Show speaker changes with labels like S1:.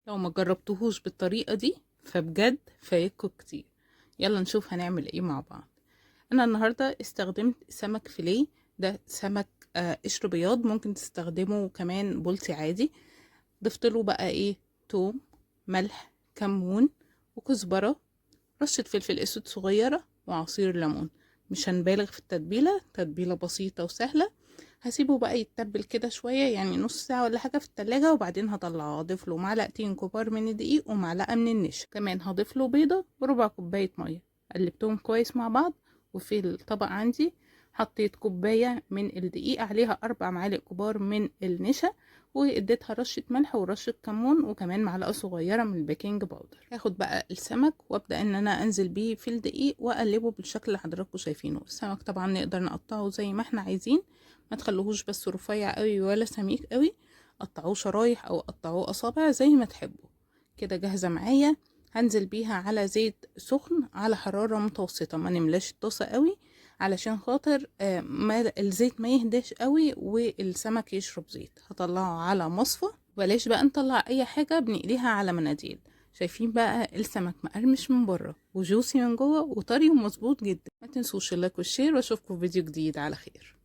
S1: لو ما جربتوهوش بالطريقة دي فبجد فايتكوا كتير. يلا نشوف هنعمل ايه مع بعض. انا النهاردة استخدمت سمك فيليه. ده سمك قشر بياض، ممكن تستخدمه كمان بولتي عادي. ضفت له بقى ايه؟ توم، ملح، كمون، وكزبرة، رشة فلفل اسود صغيرة، وعصير ليمون. مش هنبالغ في التتبيلة، تتبيلة بسيطة وسهلة. هسيبه بقى يتبل كده شوية، يعني نص ساعة ولا حاجة في التلاجة، وبعدين هطلعه. هضيف له معلقتين كبار من الدقيق ومعلقة من النشا، كمان هضيف له بيضة وربع كوباية مية. قلبتهم كويس مع بعض. وفي الطبق عندي حطيت كوباية من الدقيق، عليها 4 معالق كبار من النشا، واديتها رشة ملح ورشة كمون، وكمان معلقة صغيرة من البيكنج باودر. هاخد بقى السمك وابدأ ان انا انزل بيه في الدقيق واقلبه بالشكل اللي حضراتكم شايفينه. السمك طبعا نقدر نقطعه زي ما احنا عايزين، ما تخلوهوش بس رفيع قوي ولا سميك قوي. قطعوه شرايح او قطعوه اصابع زي ما تحبوا. كده جاهزة معايا. هنزل بيها على زيت سخن على حرارة متوسطة، ما نملاش الطاسة قوي علشان خاطر ما الزيت ما يهداش قوي والسمك يشرب زيت. هطلعه على مصفى. بلاش بقى نطلع اي حاجة بنقليها على مناديل. شايفين بقى السمك مقرمش من بره وجوسي من جوه وطري ومظبوط جدا. ما تنسوش اللايك والشير، واشوفكم في فيديو جديد على خير.